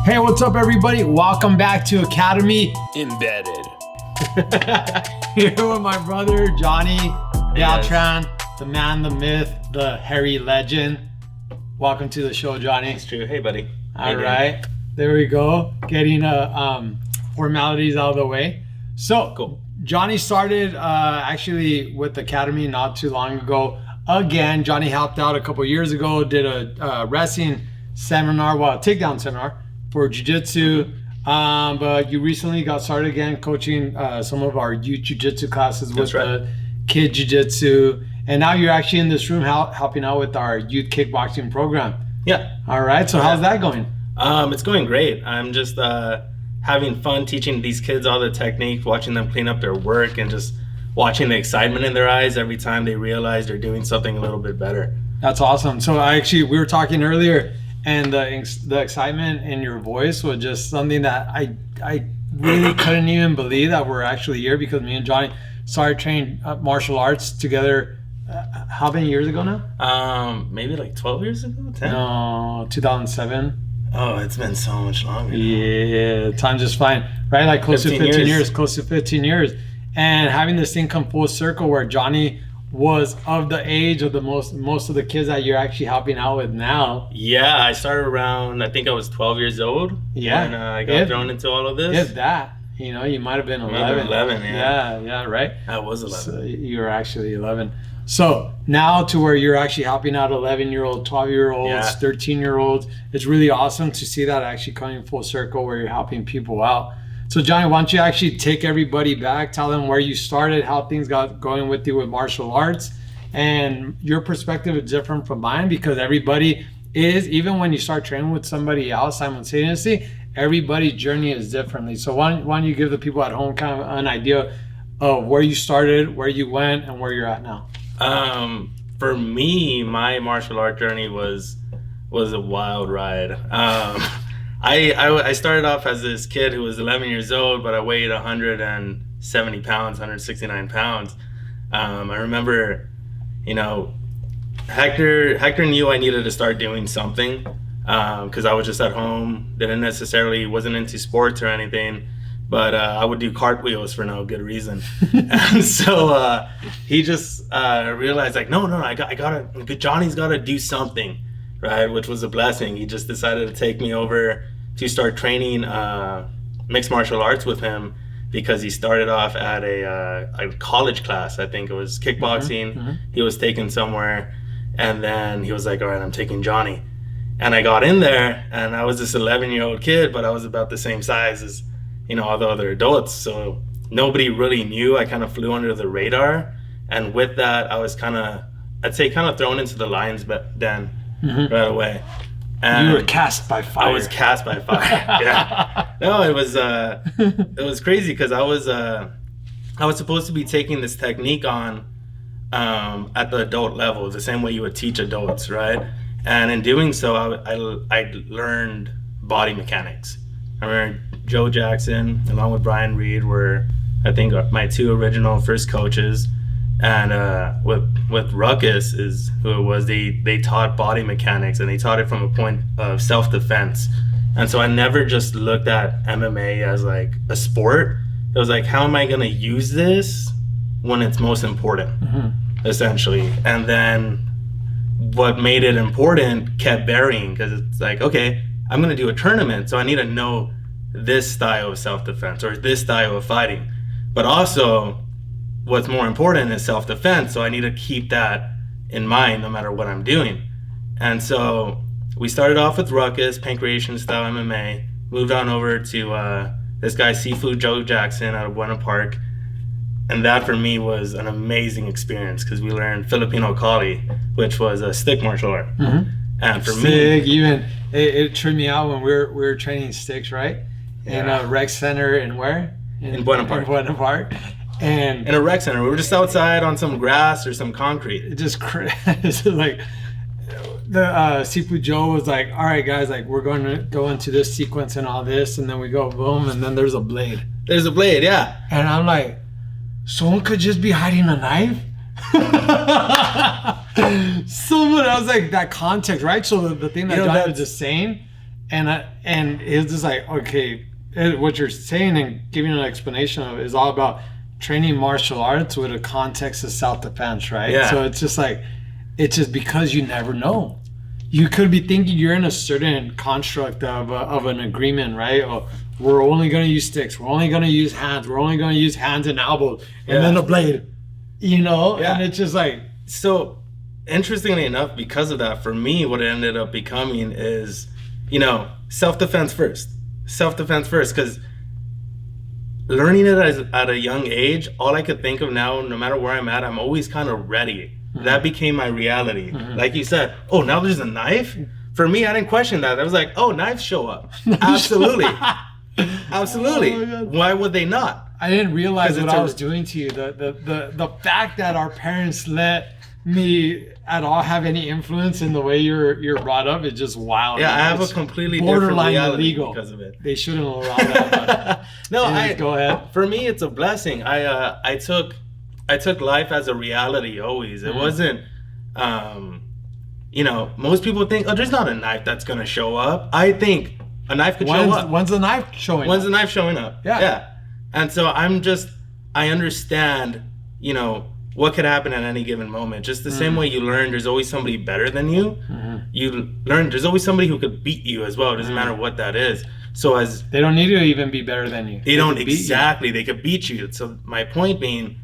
Hey, what's up, everybody? Welcome back to Academy Embedded. Here with my brother, Johnny Beltran, the man, the myth, the hairy legend. Welcome to the show, Johnny. It's true. Hey, buddy. All right. There we go. Getting formalities out of the way. So, Cool. Johnny started actually with Academy not too long ago. Again, Johnny helped out a couple years ago, did a wrestling seminar, a takedown seminar for Jiu-Jitsu. But you recently got started again coaching some of our youth Jiu-Jitsu classes with the kid Jiu-Jitsu. And now you're actually in this room helping out with our youth kickboxing program. Yeah. All right. So how's that going? It's going great. I'm just having fun teaching these kids all the technique, watching them clean up their work, and just watching the excitement in their eyes every time they realize they're doing something a little bit better. That's awesome. So we were talking earlier, and the excitement in your voice was just something that I really couldn't even believe that we're actually here, because me and Johnny started training martial arts together. How many years ago now? Maybe like 12 years ago? 10? No, 2007. Oh, it's been so much longer. Yeah, time just flying, right? Like close to 15 years. Close to 15 years. And having this thing come full circle where Johnny was of the age of the most of the kids that you're actually helping out with now. Yeah, I started around, I think I was 12 years old. Yeah. And I got thrown into all of this. If that. You know, you might have been 11. 11, yeah. Yeah, right? I was 11. So you were actually 11. So now to where you're actually helping out 11-year-old, 12-year-olds, 13-year-olds. It's really awesome to see that actually coming full circle where you're helping people out. So Johnny, why don't you actually take everybody back, tell them where you started, how things got going with you with martial arts, and your perspective is different from mine, because everybody is, even when you start training with somebody else simultaneously, everybody's journey is differently. So why don't you give the people at home kind of an idea of where you started, where you went, and where you're at now? For me, my martial art journey was a wild ride. I started off as this kid who was 11 years old, but I weighed 170 pounds, 169 pounds. I remember, Hector knew I needed to start doing something, because I was just at home, wasn't into sports or anything, but I would do cartwheels for no good reason. And so he just realized, like, no, Johnny's got to do something, right? Which was a blessing. He just decided to take me over to start training mixed martial arts with him, because he started off at a college class. I think it was kickboxing. Mm-hmm. He was taken somewhere, and then he was like, all right, I'm taking Johnny. And I got in there, and I was this 11-year-old kid, but I was about the same size as all the other adults, so nobody really knew. I kind of flew under the radar, and with that, I was kind of thrown into the lion's den right away. And you were cast by fire. I was cast by fire. Yeah. No, it was crazy, because I was supposed to be taking this technique on at the adult level, the same way you would teach adults, right? And in doing so, I learned body mechanics. I remember Joe Jackson, along with Brian Reed, were, I think, my two original first coaches. And with Ruckus is who it was. They taught body mechanics, and they taught it from a point of self-defense. And so I never just looked at MMA as like a sport. It was like, how am I going to use this when it's most important, essentially? And then what made it important kept varying, because it's like, okay, I'm going to do a tournament, so I need to know this style of self-defense or this style of fighting. But also, what's more important is self-defense, so I need to keep that in mind no matter what I'm doing. And so we started off with Ruckus, pancreation style MMA, moved on over to this guy, Seafood Joe Jackson, out of Buena Park. And that for me was an amazing experience, because we learned Filipino Kali, which was a stick martial art. Mm-hmm. And for stick, even it tripped me out when we were training sticks, right? Yeah. In a rec center in where? In Buena Park. In Buena Park. And in a rec center, we were just outside on some grass or some concrete. It just like the Seafood Joe was like, all right, guys, like, we're going to go into this sequence and all this, and then we go boom, and then there's a blade. There's a blade, yeah. And I'm like, someone could just be hiding a knife. Someone, I was like, that context, right? So the thing that John was just saying and it's just like, okay, what you're saying and giving an explanation of it is all about training martial arts with a context of self-defense, right? Yeah. So it's just like, it's just because you never know. You could be thinking you're in a certain construct of an agreement, right? Or we're only going to use sticks. We're only going to use hands. We're only going to use hands and elbows, and then a blade, you know? Yeah. And it's just like... So, interestingly enough, because of that, for me, what it ended up becoming is, you know, self-defense first. Self-defense first, because learning it at a young age, all I could think of now, no matter where I'm at, I'm always kind of ready. That became my reality. Like you said, oh, now there's a knife? For me, I didn't question that. I was like, oh, knives show up. Absolutely. Absolutely. Oh, why would they not? I didn't realize what I was doing to you. The fact that our parents let me at all have any influence in the way you're brought up is just wild. Yeah, I have a completely different reality illegal because of it. They shouldn't allow that. No, go ahead. For me, it's a blessing. I took life as a reality always. It wasn't, you know, most people think, oh, there's not a knife that's going to show up. I think a knife could show up. When's the knife showing up? When's the knife showing up? Yeah. And so I understand, you know, what could happen at any given moment. Just the same way you learn there's always somebody better than you. You learn there's always somebody who could beat you as well. It doesn't matter what that is. So as they don't need to even be better than you. They don't exactly. They could beat you. So my point being,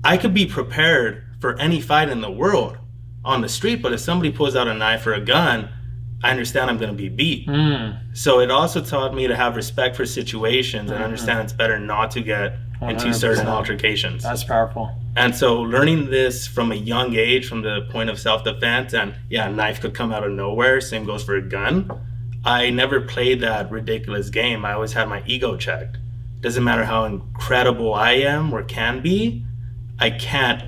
I could be prepared for any fight in the world on the street, but if somebody pulls out a knife or a gun, I understand I'm going to be beat. So it also taught me to have respect for situations and understand it's better not to get 100%. Into certain altercations. That's powerful. And so learning this from a young age, from the point of self-defense, and a knife could come out of nowhere, same goes for a gun. I never played that ridiculous game. I always had my ego checked. Doesn't matter how incredible I am or can be, I can't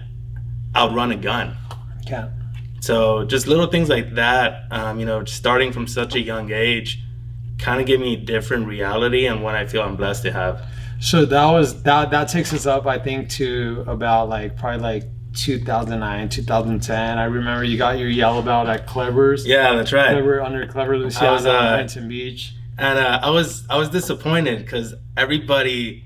outrun a gun. Can't. So just little things like that, you know, starting from such a young age, kind of give me a different reality and one I feel I'm blessed to have. So that takes us up, I think, to about probably 2009, 2010. I remember you got your yellow belt at Clever's. Yeah, that's right. Under Clever Luciano in Huntington Beach. And I was disappointed because everybody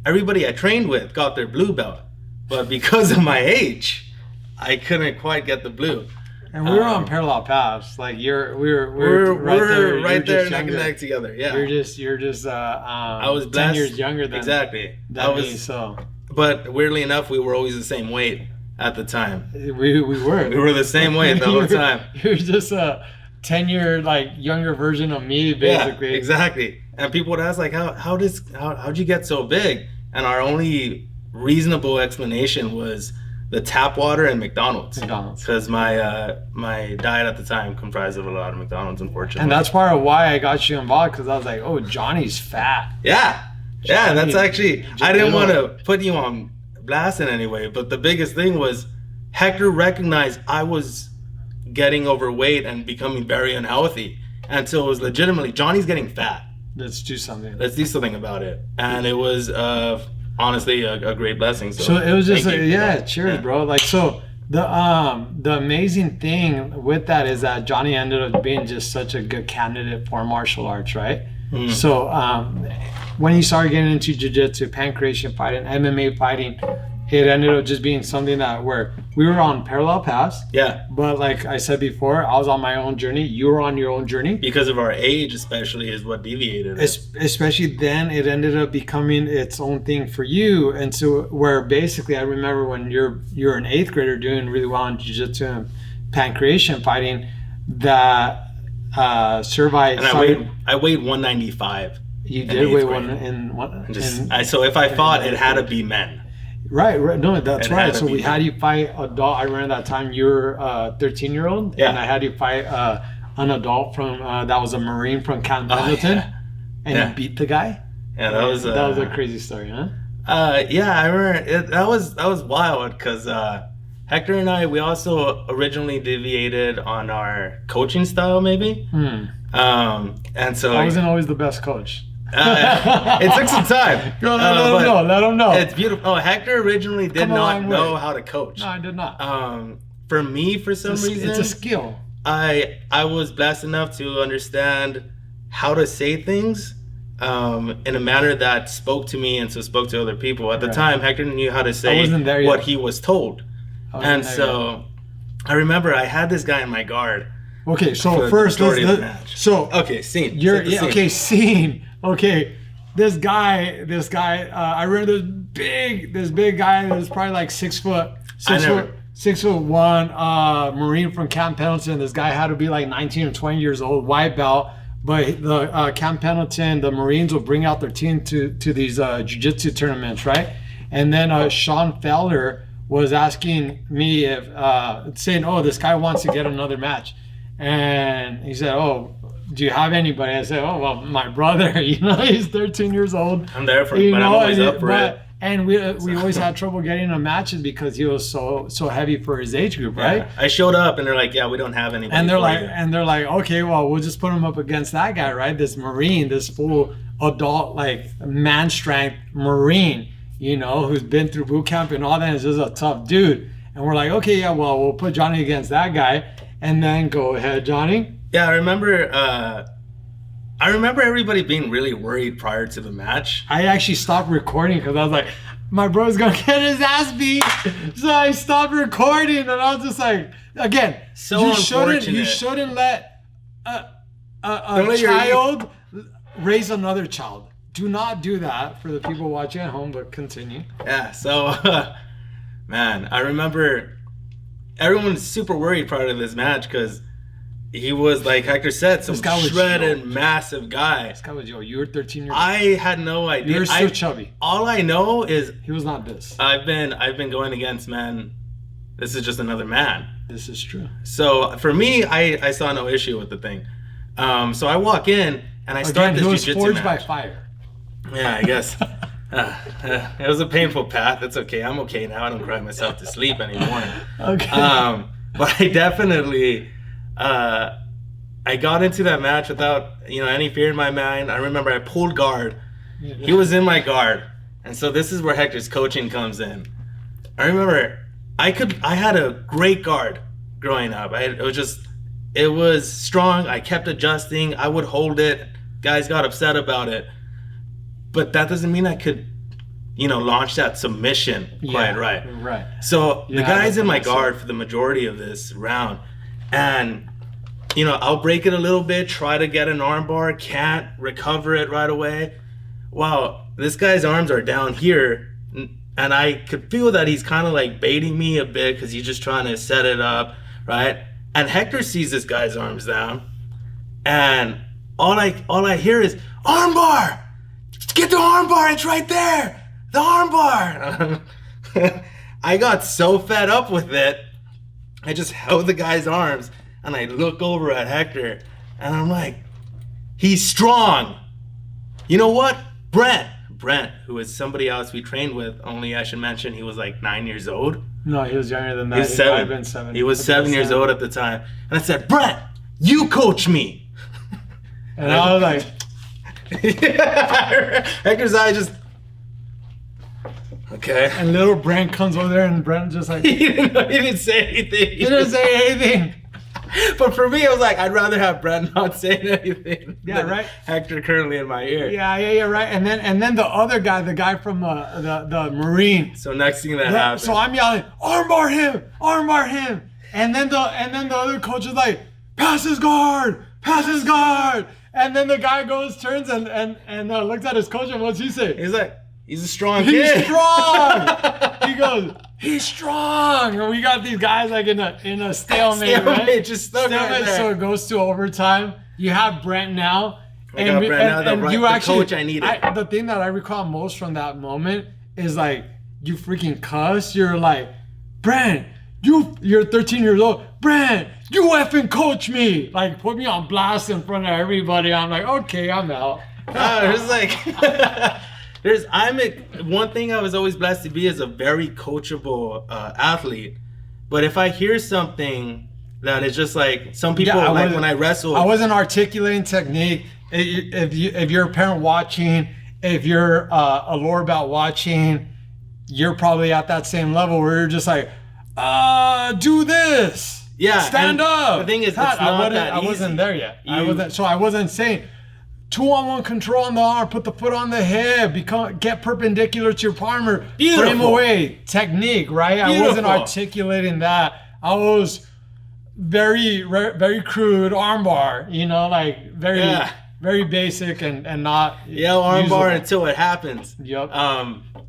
I trained with got their blue belt, but because of my age, I couldn't quite get the blue. And we were on parallel paths. Like we're right there neck and neck together. Yeah. You're just I was 10 years younger than me. So. But weirdly enough, we were always the same weight at the time. We were. We were the same weight the whole time. You're just a 10-year younger version of me, basically. Yeah, exactly. And people would ask how'd you get so big? And our only reasonable explanation was the tap water and McDonald's. Because my diet at the time comprised of a lot of McDonald's, unfortunately. And that's part of why I got you involved, because I was like, oh, Johnny's fat. Yeah. Yeah, that's actually, I didn't want to put you on blast in any way, but the biggest thing was Hector recognized I was getting overweight and becoming very unhealthy. And so it was legitimately, Johnny's getting fat. Let's do something. Let's do something about it. And it was honestly a great blessing. So it was just cheers, bro. So the amazing thing with that is that Johnny ended up being just such a good candidate for martial arts, right? So when he started getting into jiu-jitsu, pancreation fighting, MMA fighting, it ended up just being something that where we were on parallel paths. Yeah. But like I said before, I was on my own journey. You were on your own journey. Because of our age, especially, is what deviated. Especially then, it ended up becoming its own thing for you. And so where basically I remember when you're an 8th grader doing really well in jiu-jitsu and pancreation fighting, that survived. And I weighed 195. You did weigh so if I fought, it had to be men. Right. No, that's right. So we had you fight adult. I remember that time you were a 13-year-old, and I had you fight an adult from that was a Marine from Camp Pendleton, and you beat the guy. Yeah, that was a crazy story, huh? Yeah, I remember that was wild because Hector and I, we also originally deviated on our coaching style, maybe. And so I wasn't always the best coach. It took some time. Let him know. It's beautiful. Oh, Hector originally did not know how to coach. No, I did not. For me, for some reason, it's a skill. I was blessed enough to understand how to say things in a manner that spoke to me and so spoke to other people. At the time, Hector knew how to say what he was told. And so I remember I had this guy in my guard. Okay, so first, scene. Scene. Okay, this guy. I remember this big guy that was probably like 6 foot. 6'1", Marine from Camp Pendleton. This guy had to be like 19 or 20 years old, white belt. But the Camp Pendleton, the Marines will bring out their team to these Jiu-Jitsu tournaments, right? And then Sean Felder was asking me if saying, "Oh, this guy wants to get another match," and he said, "Oh, do you have anybody?" I said, "Oh, well, my brother. He's 13 years old. I'm there for, but I'm always up for it." And we always had trouble getting him matches because he was so heavy for his age group, right? Yeah. I showed up and they're like, "Yeah, we don't have anybody." And they're like, "Okay, well, we'll just put him up against that guy, right? This Marine, this full adult, like man strength Marine, who's been through boot camp and all that. Is just a tough dude." And we're like, "Okay, yeah, well, we'll put Johnny against that guy." And then go ahead, Johnny. Yeah, I remember everybody being really worried prior to the match. I actually stopped recording because I was like, my bro's gonna get his ass beat. So I stopped recording and I was just like, again, you shouldn't let a child raise another child. Do not do that for the people watching at home, but continue. Yeah, so, man, I remember everyone was super worried prior to this match because he was, like Hector said, some shredded, massive guy. This guy was you were 13 years old. I had no idea. You were so chubby. All I know is he was not this. I've been going against, man. This is just another man. This is true. So for me, I saw no issue with the thing. So I walk in and I start this jiu-jitsu match. He was forged by fire. Yeah, I guess. It was a painful path. It's okay. I'm okay now. I don't cry myself to sleep anymore. Okay. But I definitely. I got into that match without any fear in my mind. I remember I pulled guard. He was in my guard, and so this is where Hector's coaching comes in. I remember I had a great guard growing up. It was strong. I kept adjusting. I would hold it. Guys got upset about it, but that doesn't mean I could launch that submission quite right. Right. So the guy's in my guard for the majority of this round. And, I'll break it a little bit, try to get an arm bar, can't recover it right away. Wow, this guy's arms are down here. And I could feel that he's kind of like baiting me a bit because he's just trying to set it up, right? And Hector sees this guy's arms down. And all I hear is, arm bar! Get the arm bar, it's right there! The arm bar! I got so fed up with it. I just held the guy's arms and I look over at Hector and I'm like, he's strong. You know what? Brent, who is somebody else we trained with, only I should mention he was like 9 years old. No, he was younger than that. He was 7. I've been 7. He was 7 years old at the time. And I said, Brent, you coach me. And I was like, Hector's eye just, okay. And little Brent comes over there and Brent just like... he didn't say anything. He didn't say anything. But for me, I was like, I'd rather have Brent not say anything. Yeah, right. Hector currently in my ear. Yeah, right. And then the other guy, the guy from the Marine. So next thing that happened. So I'm yelling, armbar him. And then the other coach is like, pass his guard. And then the guy turns and looks at his coach and what's he say? He's like, he's a strong kid. He's strong. He goes, he's strong. And we got these guys like in a stalemate, right? Just stuck right there. So it goes to overtime. You have Brent now. The coach I needed. The thing that I recall most from that moment is like, you freaking cuss. You're like, Brent, you're 13 years old. Brent, you effing coach me. Like, put me on blast in front of everybody. I'm like, okay, I'm out. It's like... one thing I was always blessed to be is a very coachable athlete. But if I hear something that is just like some people when I wrestle, I wasn't articulating technique. If you're a parent watching, if you're a lower belt watching, you're probably at that same level where you're just like, do this. Yeah, stand up. The thing is, I wasn't there yet. I wasn't saying, 2-on-1 control on the arm, put the foot on the hip, get perpendicular to your partner, put him away. Technique, right? I wasn't articulating that. I was very, very crude armbar, you know, like very basic and not armbar until it happens. Yep.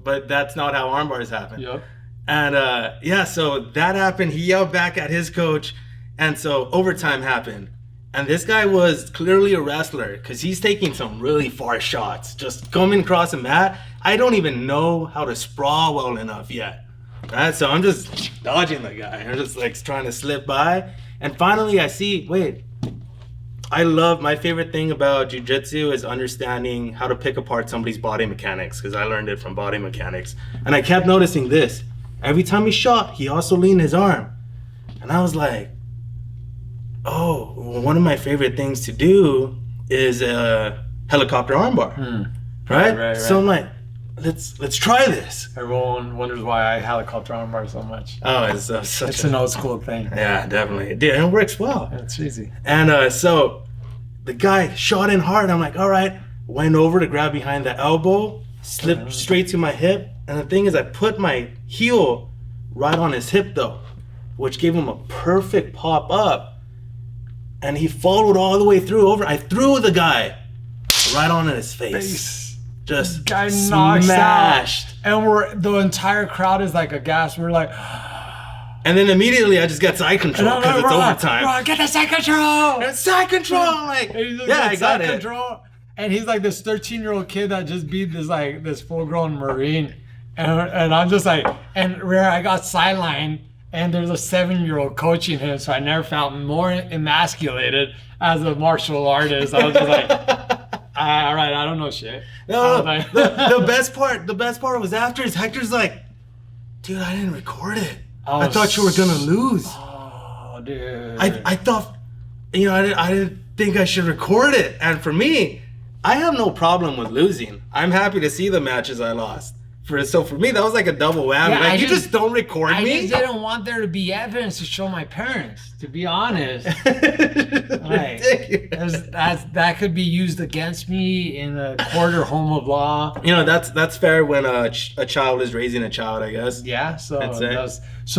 But that's not how armbars happen. Yep. And so that happened. He yelled back at his coach, and so overtime happened. And this guy was clearly a wrestler because he's taking some really far shots, just coming across the mat. I don't even know how to sprawl well enough yet. Right? So I'm just dodging the guy. I'm just like trying to slip by. And finally I see, my favorite thing about jiu-jitsu is understanding how to pick apart somebody's body mechanics, because I learned it from body mechanics. And I kept noticing this. Every time he shot, he also leaned his arm. And I was like, oh, one of my favorite things to do is a helicopter armbar, right? So I'm like, let's try this. Everyone wonders why I helicopter armbar so much. Oh, it's an old school thing. Yeah, definitely. It works well. It's easy. And so the guy shot in hard. I'm like, all right. Went over to grab behind the elbow, slipped straight to my hip. And the thing is, I put my heel right on his hip though, which gave him a perfect pop up. And he followed all the way through over. I threw the guy right on his face. Just guy smashed. And the entire crowd is like aghast. We're like, and then immediately I just got side control because it's overtime. Get the side control. And side control. I'm like, I got it. Control. And he's like this 13-year-old kid that just beat this full-grown Marine. And I'm just like, and where I got sidelined. And there's a 7-year-old coaching him, so I never felt more emasculated as a martial artist. I was just like, all right, I don't know shit. No, like, the best part was after Hector's like, dude, I didn't record it. I thought you were gonna lose. Oh, dude. I thought, I didn't think I should record it. And for me, I have no problem with losing. I'm happy to see the matches I lost. So for me, that was like a double whammy. Yeah, like, you just don't record me? I just didn't want there to be evidence to show my parents, to be honest. Like, that could be used against me in a court or home of law. That's fair when a child is raising a child, I guess. Yeah, so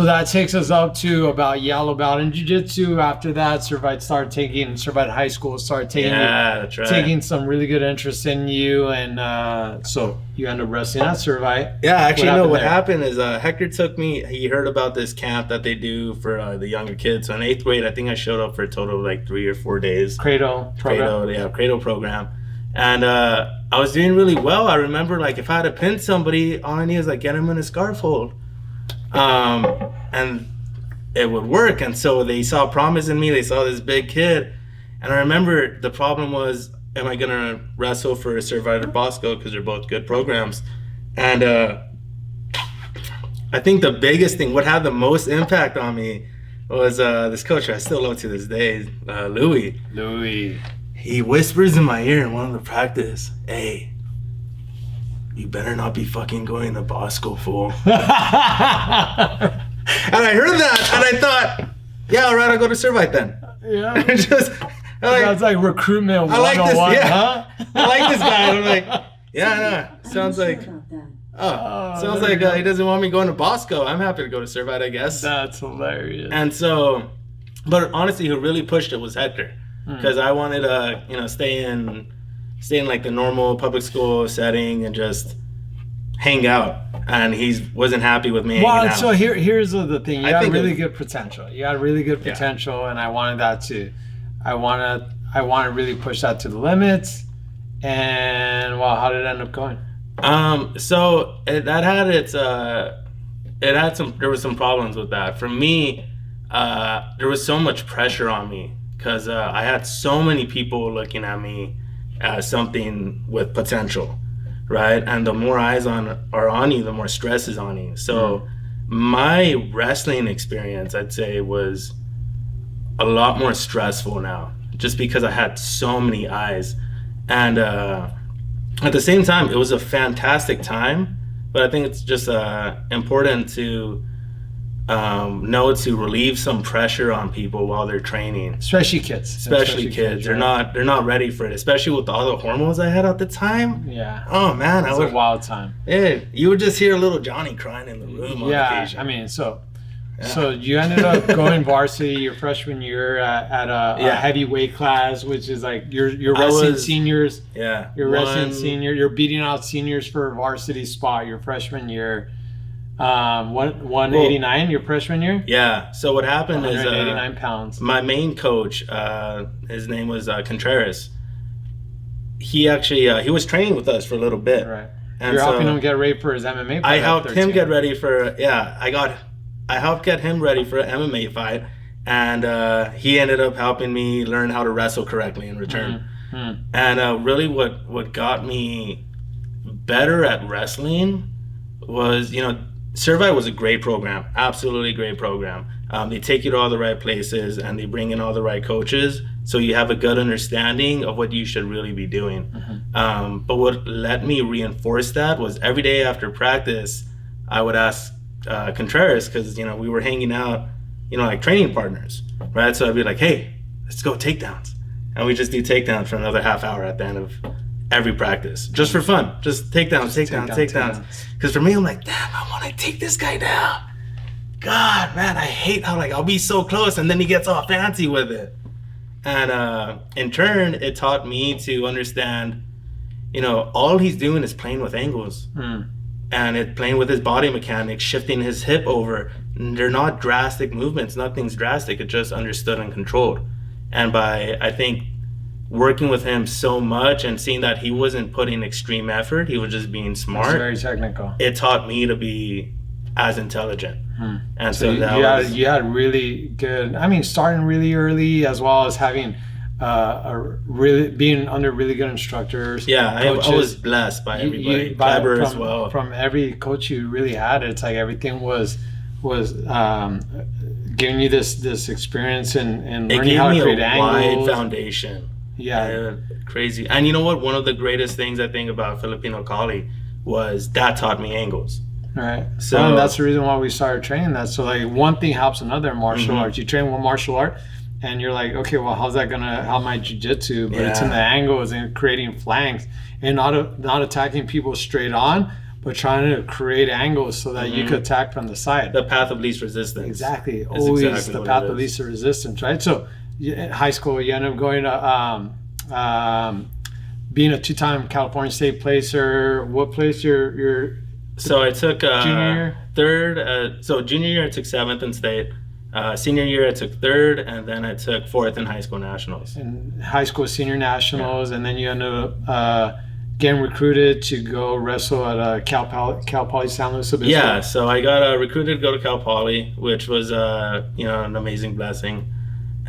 that takes us up to about yellow belt in jiu-jitsu. After that, Cervite High School started taking some really good interest in you, and so you end up wrestling at Cervite. Yeah, actually, what happened is Hector took me. He heard about this camp that they do for the younger kids. So in 8th grade, I think I showed up for a total of like 3 or 4 days. Cradle program. And I was doing really well. I remember, like, if I had to pin somebody, all I need is like get him in a scarf hold. And it would work. And so they saw promise in me. They saw this big kid. And I remember the problem was, am I going to wrestle for Survivor Bosco? Because they're both good programs. And I think the biggest thing, what had the most impact on me was this coach I still love to this day, Louis. He whispers in my ear in one of the practice, hey, you better not be fucking going to Bosco, fool. And I heard that, and I thought, yeah, all right, I'll go to Cervite then. Yeah. That's like recruitment 101, I like this, huh? I like this guy. I'm like, yeah, no, sounds like he doesn't want me going to Bosco. I'm happy to go to Cervite, I guess. That's hilarious. And so, but honestly, who really pushed it was Hector, because I wanted to, stay in like the normal public school setting and just hang out. And he wasn't happy with me hanging out. So here's the thing. You got really good potential. You got really good potential, and I wanted that too. I want to really push that to the limits. And how did it end up going? So there was some problems with that. For me, there was so much pressure on me because I had so many people looking at me as something with potential, right? And the more eyes are on you, the more stress is on you. So my wrestling experience, I'd say, was a lot more stressful now, just because I had so many eyes. And at the same time, it was a fantastic time, but I think it's just important to know to relieve some pressure on people while they're training. Especially kids. Especially kids. They're not ready for it, especially with all the hormones I had at the time. Yeah. Oh man, it was a wild time. Yeah, you would just hear little Johnny crying in the room on occasion. I mean, so you ended up going varsity your freshman year at a heavyweight class, which is like you're wrestling seniors. Yeah. You're wrestling senior. You're beating out seniors for a varsity spot your freshman year. 189 your freshman year. Yeah. So what happened is 189 pounds. My main coach, his name was Contreras. He actually he was training with us for a little bit. Right. And you're helping him get ready for his MMA fight. I helped him get ready for I helped get him ready for an MMA fight, and he ended up helping me learn how to wrestle correctly in return. Mm-hmm. And really what got me better at wrestling was, Servite was a great program, absolutely great program. They take you to all the right places and they bring in all the right coaches, so you have a good understanding of what you should really be doing. Mm-hmm. But what let me reinforce that was every day after practice, I would ask Contreras, because we were hanging out, like training partners, right? So I'd be like, hey, let's go takedowns, and we just do takedowns for another half hour at the end of every practice, just for fun, just takedowns. Because for me, I'm like, damn, I want to take this guy down. God, man, I hate how I'll be so close and then he gets all fancy with it. And in turn, it taught me to understand, all he's doing is playing with angles. And it playing with his body mechanics, shifting his hip over. They're not drastic movements. Nothing's drastic. It's just understood and controlled. And by, I think, working with him so much and seeing that he wasn't putting extreme effort, he was just being smart. It's very technical. It taught me to be as intelligent. And so you had really good, starting really early, as well as having being under really good instructors. Yeah, I was blessed by everybody. Clever as well. From every coach you really had, it's like everything was giving you this experience and learning how to create angles. It gave me a wide foundation. Yeah, crazy. And you know what? One of the greatest things I think about Filipino Kali was that taught me angles. Right. So that's the reason why we started training that. So one thing helps another in martial arts. You train one martial art, and you're like, okay, well, how's that gonna help my jiu-jitsu? But it's in the angles and creating flanks and not attacking people straight on, but trying to create angles so that you could attack from the side. The path of least resistance. Exactly. Always exactly the path of least resistance, right? So in high school, you end up going to being a 2-time California State placer. What place you're So I took junior year? Third. So junior year I took 7th in state. Senior year I took 3rd, and then I took 4th in high school nationals. In high school senior nationals, and then you ended up getting recruited to go wrestle at Cal Poly San Luis Obispo. Yeah, so I got recruited to go to Cal Poly, which was an amazing blessing.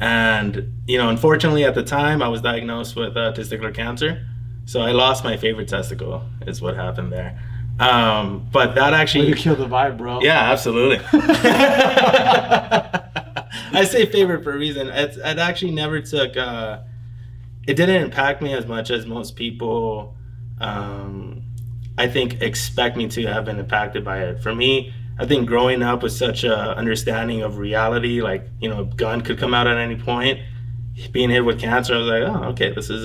And unfortunately at the time I was diagnosed with testicular cancer, so I lost my favorite testicle. Is what happened there. But that actually way to kill the vibe, bro. Yeah, absolutely. I say favorite for a reason. It actually never took. It didn't impact me as much as most people, I think, expect me to have been impacted by it. For me, I think growing up with such a understanding of reality, a gun could come out at any point. Being hit with cancer, I was like, oh, okay, this is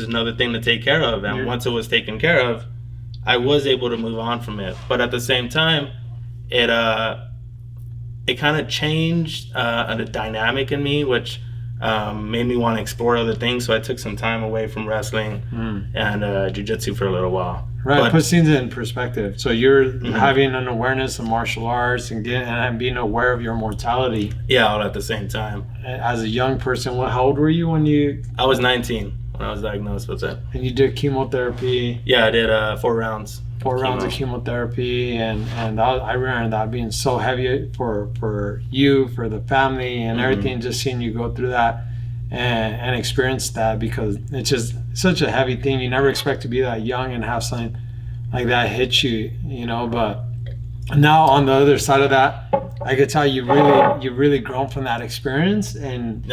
another thing to take care of. And once it was taken care of, I was able to move on from it. But at the same time, it kind of changed the dynamic in me, which made me want to explore other things. So I took some time away from wrestling and jiu-jitsu for a little while. Right, put things in perspective. So you're having an awareness of martial arts and being aware of your mortality. Yeah, all at the same time. As a young person, how old were you when you? I was 19 when I was diagnosed with it. And you did chemotherapy. Yeah, I did 4 rounds. 4 rounds of chemotherapy, and I remember that being so heavy for you, for the family, and everything. Just seeing you go through that and experience that, because it's just such a heavy thing. You never expect to be that young and have something like that hit you, But now on the other side of that, I could tell you've really grown from that experience, and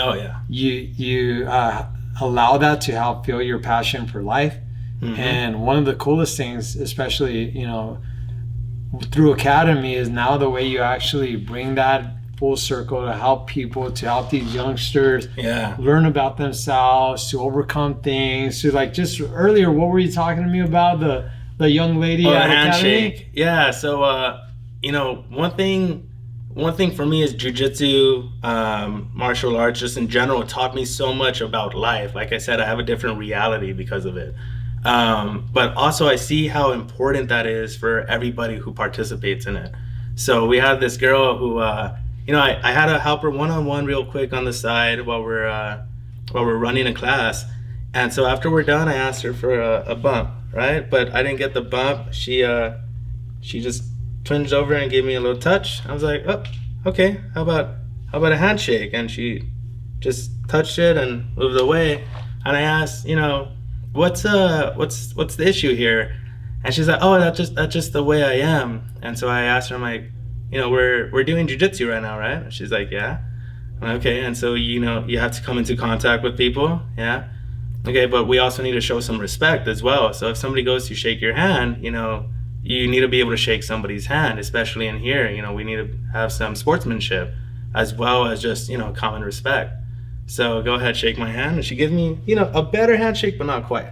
you allow that to help fuel your passion for life. And one of the coolest things, especially, through Academy is now the way you actually bring that full circle to help people, to help these youngsters learn about themselves, to overcome things. So like just earlier, what were you talking to me about? The young lady at the handshake. Academy? Yeah. So, you know, one thing for me is Jiu-Jitsu, martial arts, just in general, taught me so much about life. Like I said, I have a different reality because of it. But also I see how important that is for everybody who participates in it. So we had this girl who, you know, I had to help her one-on-one real quick on the side while we're running a class. And so after we're done, I asked her for a bump, right? But I didn't get the bump. She just twinged over and gave me a little touch. I was like, oh, okay, how about a handshake? And she just touched it and moved away. And I asked, you know, what's the issue here? And she's like, oh, that's just the way I am. And so I asked her, I'm like, you know, we're doing jiu-jitsu right now, right? And she's like, yeah. I'm like, okay, and so, you know, you have to come into contact with people, yeah. Okay, but we also need to show some respect as well. So if somebody goes to shake your hand, you know, you need to be able to shake somebody's hand, especially in here. You know, we need to have some sportsmanship as well as just, you know, common respect. So go ahead, shake my hand. And she gives me, you know, a better handshake, but not quite.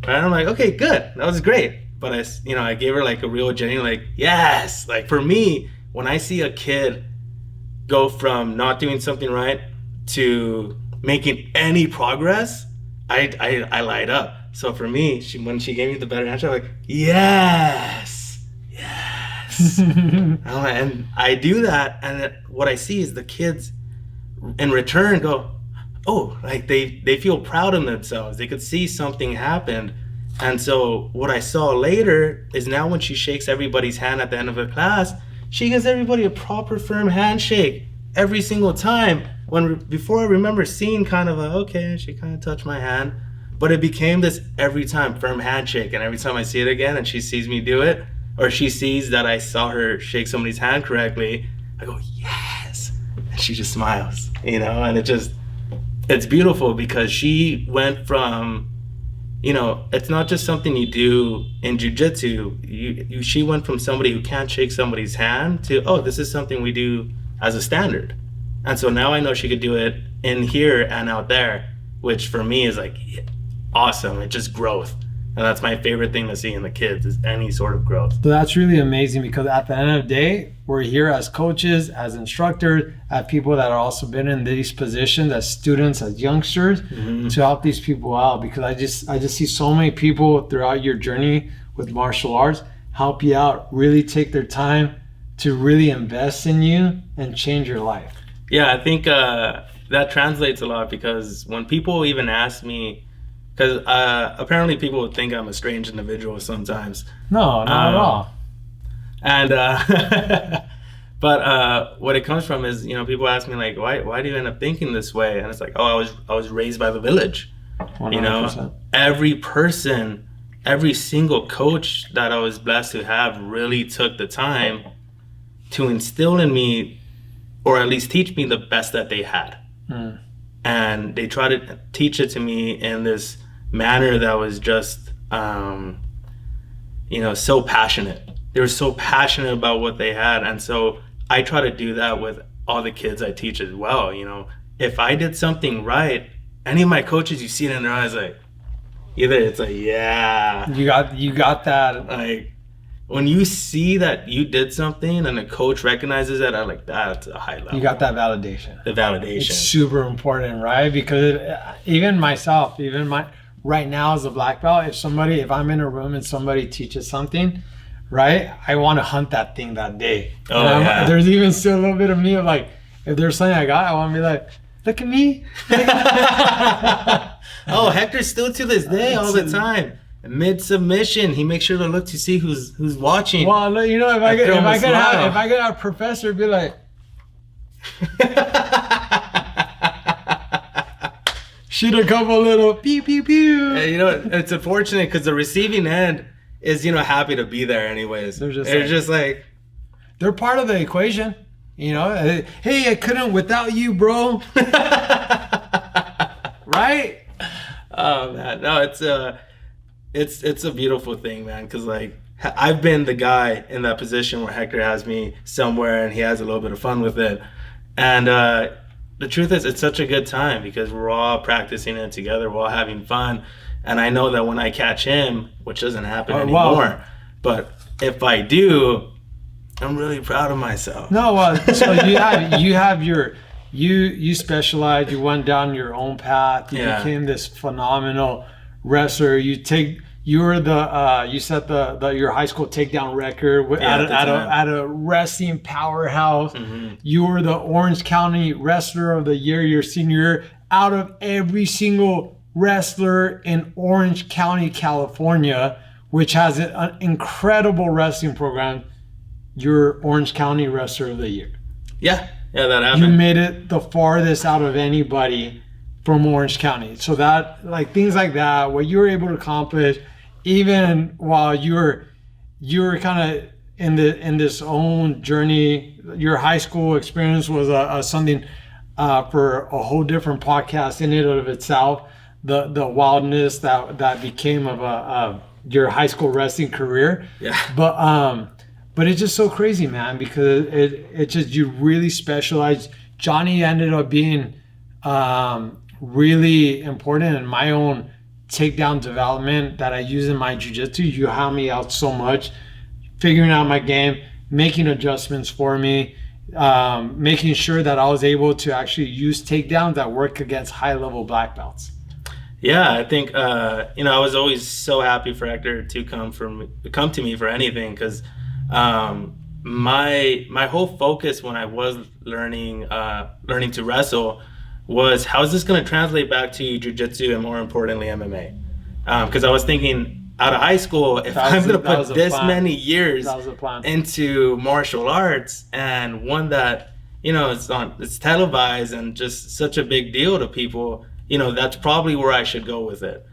Right? I'm like, okay, good. That was great. But I gave her like a real genuine, like, yes. Like for me, when I see a kid go from not doing something right to making any progress, I light up. So for me, when she gave me the better handshake, I'm like, yes. And I do that, and what I see is the kids in return go, oh, like they feel proud of themselves. They could see something happened. And so what I saw later is now when she shakes everybody's hand at the end of a class, she gives everybody a proper firm handshake every single time. Before I remember seeing kind of okay, she kind of touched my hand, but it became this every time firm handshake. And every time I see it again and she sees me do it, or she sees that I saw her shake somebody's hand correctly, I go, yes. And she just smiles, you know, and it's beautiful because she went from, you know, it's not just something you do in jiu-jitsu. She went from somebody who can't shake somebody's hand to, oh, this is something we do as a standard. And so now I know she could do it in here and out there, which for me is like awesome. It's just growth. And that's my favorite thing to see in the kids is any sort of growth. So that's really amazing because at the end of the day, we're here as coaches, as instructors, as people that are also been in these positions, as students, as youngsters, to help these people out. Because I just see so many people throughout your journey with martial arts help you out, really take their time to really invest in you and change your life. Yeah, I think that translates a lot because when people even ask me, because apparently people would think I'm a strange individual sometimes. No, not at all. And but what it comes from is, you know, people ask me like, why do you end up thinking this way? And it's like, oh, I was raised by the village. 100%. You know, every person, every single coach that I was blessed to have really took the time to instill in me, or at least teach me the best that they had. And they tried to teach it to me in this manner that was just, you know, so passionate. They were so passionate about what they had. And so I try to do that with all the kids I teach as well. You know, if I did something right, any of my coaches, you see it in their eyes, like, either it's like, yeah. You got that. Like, when you see that you did something and the coach recognizes that, I'm like, that's a high level. You got that validation. The validation. It's super important, right? Because even myself, right now as a black belt, if I'm in a room and somebody teaches something, right, I want to hunt that thing that day. Oh, yeah. There's even still a little bit of me of like, if there's something I got, I want to be like, look at me. Oh, Hector still to this day all the time. Mid-submission, he makes sure to look to see who's watching. Well, you know, if I could have a professor be like, shoot a couple little pew pew pew. And, you know, it's unfortunate because the receiving end is, you know, happy to be there anyways. They're just like they're part of the equation. You know, hey, I couldn't without you, bro. Right? Oh man, no, it's a beautiful thing, man, because like I've been the guy in that position where Hector has me somewhere and he has a little bit of fun with it. And the truth is, it's such a good time because we're all practicing it together. We're all having fun. And I know that when I catch him, which doesn't happen anymore, but if I do, I'm really proud of myself. No, so you have your you specialized. You went down your own path. You became this phenomenal wrestler. You set your high school takedown record at a wrestling powerhouse. Mm-hmm. You were the Orange County Wrestler of the Year your senior year. Out of every single wrestler in Orange County, California, which has an incredible wrestling program, you're Orange County Wrestler of the Year. Yeah, that happened. You made it the farthest out of anybody from Orange County. So that, like, things like that, what you were able to accomplish, even while you were kind of in this own journey. Your high school experience was something for a whole different podcast in and of itself. The wildness that became of your high school wrestling career. Yeah. But it's just so crazy, man, because it just, you really specialized. Johnny ended up being really important in my own takedown development that I use in my jiu-jitsu. You helped me out so much, figuring out my game, making adjustments for me, making sure that I was able to actually use takedowns that work against high-level black belts. Yeah, I think I was always so happy for Hector to come to me for anything, because my whole focus when I was learning to wrestle was, how is this going to translate back to jiu-jitsu and, more importantly, MMA? Because I was thinking, out of high school, if I'm going to put this many years into martial arts, and one that it's televised and just such a big deal to people, that's probably where I should go with it.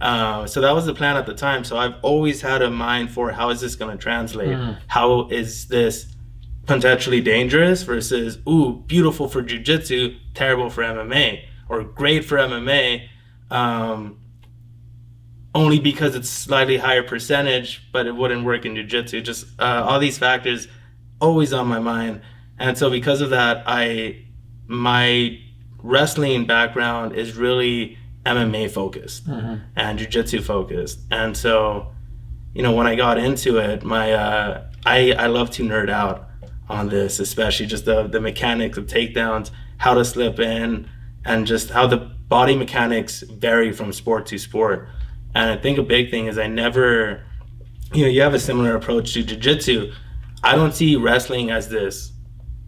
So that was the plan at the time. So I've always had a mind for, how is this going to translate? How is this potentially dangerous versus, beautiful for jiu-jitsu, terrible for MMA, or great for MMA, only because it's slightly higher percentage, but it wouldn't work in jiu-jitsu. Just all these factors always on my mind. And so because of that, my wrestling background is really MMA focused and jiu-jitsu focused. And so, when I got into it, I love to nerd out on this, especially just the mechanics of takedowns, how to slip in, and just how the body mechanics vary from sport to sport. And I think a big thing is, I never, you have a similar approach to jiu-jitsu. I don't see wrestling as this,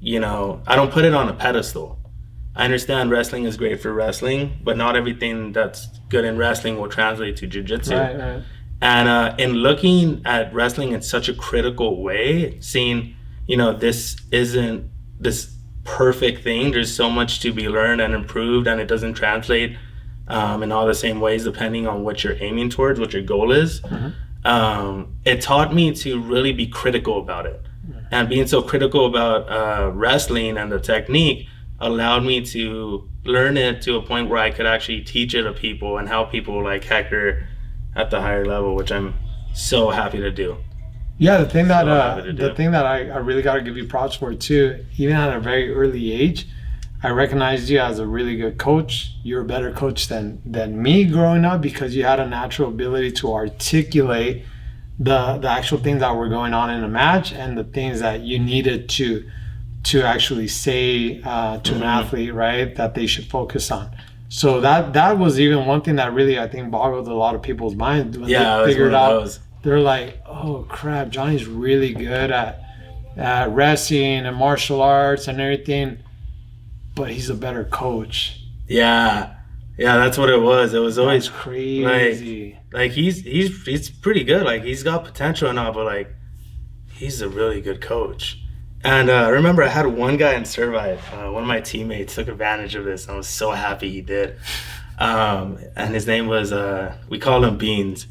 I don't put it on a pedestal. I understand wrestling is great for wrestling, but not everything that's good in wrestling will translate to jiu-jitsu. Right. And in looking at wrestling in such a critical way, seeing, this isn't this perfect thing. There's so much to be learned and improved, and it doesn't translate in all the same ways depending on what you're aiming towards, what your goal is. It taught me to really be critical about it. And being so critical about wrestling and the technique allowed me to learn it to a point where I could actually teach it to people and help people like Hector at the higher level, which I'm so happy to do. Yeah, the thing that I really got to give you props for too, even at a very early age, I recognized you as a really good coach. You're a better coach than me growing up, because you had a natural ability to articulate the actual things that were going on in a match and the things that you needed to actually say to an athlete, right, that they should focus on. So that was even one thing that really, I think, boggled a lot of people's minds when they figured out. They're like, oh crap, Johnny's really good at wrestling and martial arts and everything, but he's a better coach. Yeah, that's what it was. It was always crazy. Like he's pretty good. Like, he's got potential and all, but like, he's a really good coach. And I remember I had one guy in Servite, one of my teammates took advantage of this, and I was so happy he did. And his name was, we call him Beans.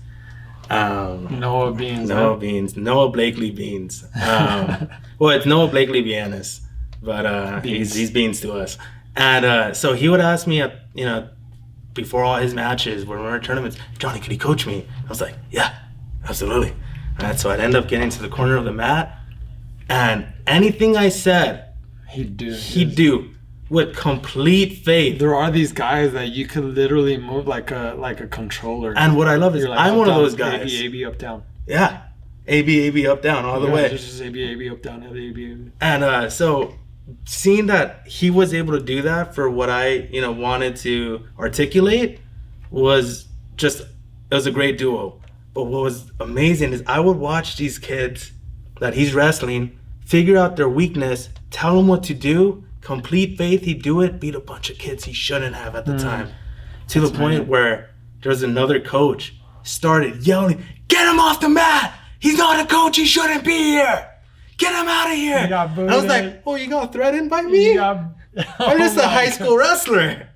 Noah Beans. Noah Blakely Beans. Well, it's Noah Blakely Vianis, but he's Beans to us. And so he would ask me, before all his matches, when we were in tournaments, Johnny, could you coach me? I was like, yeah, absolutely. And so I'd end up getting to the corner of the mat, and anything I said, he'd do with complete faith. There are these guys that you could literally move like a controller. And what I love is I'm one of those guys. AB, up, down. Yeah. AB, up, down, all the way. Just AB, up, down, AB. And so seeing that he was able to do that for what I, wanted to articulate was just, it was a great duo. But what was amazing is I would watch these kids that he's wrestling, figure out their weakness, tell them what to do, complete faith, he'd do it, beat a bunch of kids he shouldn't have at the time. To the point where there's another coach started yelling, "Get him off the mat! He's not a coach, he shouldn't be here! Get him out of here!" I was like, "Oh, you got threatened by me? I'm just a high school wrestler."